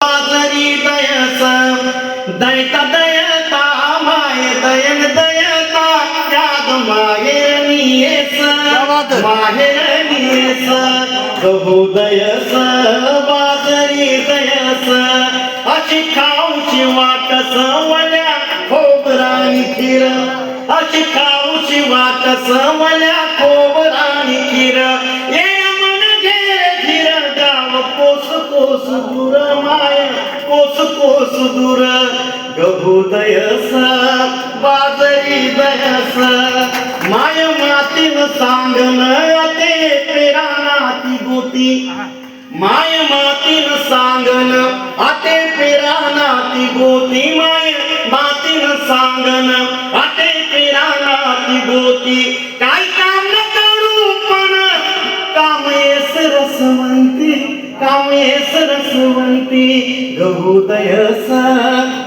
बाजरी दयस दैता दैता माय दयन दयता याद माहेर नियेस माहेर नियेस गहू दयस बाजरी दयस अशी खाऊची वाट सवल्या खोबराणी खीर अशी खाऊची वाट सवल्या खोबराणी खीर ये मन घेर धीर गाव कोस कोस दूर माय कोस कोस दूर गहू दयस बाजरी दयस माय मातीन सांगन ते पेराना ती गोती माय मातीन सांगन आते पेराना ती गोती माय मातीन सांगन आते पेराना ती गोती काय काम न करू पण कामेस रसवंती कामेस रसवंती गहू दयस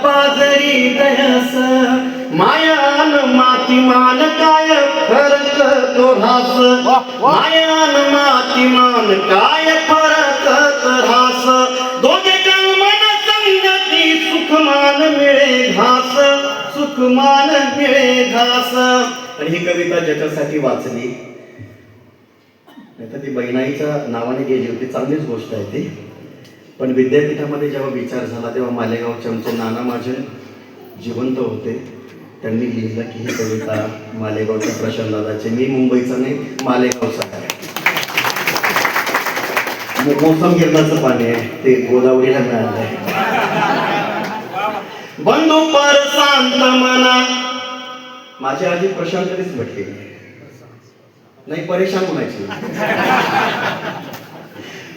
बाजरी दयस मायान माती मान काय फरक तो रास मायान माती मान काय फरक तो रास दोघे मन संगती सुखमान मिळे घास सुखमान मिळे घास. आणि ही कविता ज्याच्यासाठी वाचली नाही तर ती बहिणाईच्या नावाने गेली होती, चांगलीच गोष्ट आहे ती. पण विद्यापीठामध्ये जेव्हा विचार झाला तेव्हा मालेगावचे आमचे नाना महाजन जिवंत होते. त्यांनी लिहिलं की ही कविता मालेगावच्या प्रशांत दादाची, मी मुंबईचा नाही मालेगावचा आहे. मोसम गिरणाचं पाणी आहे ते गोदावरीला मिळालंय. बंधू पर शांत मना माझी आजी प्रशांत कधीच भेटली नाही, परेशान होण्याची.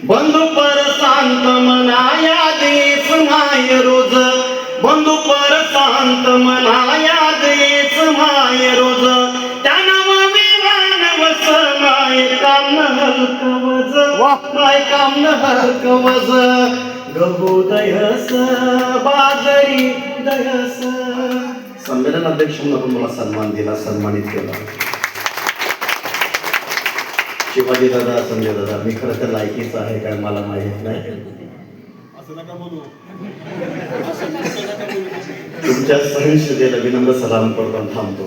बंधू पर शांत मना या देश माय रोज बंधू पर शांत मना या देश माय रोज त्या नाव विमान वस माय काम न हलक वज माय काम न हलक वज गहू दयस बाजरी दयस. संमेलन अध्यक्ष म्हणून मला सन्मान दिला, सन्मानित केला. शिवाजी दादा, संजय दादा, मी खरं तर लायकीच आहे काय मला माहित नाही. तुमच्या सहनशीलतेला विनम्र सलाम करतो थांबतो.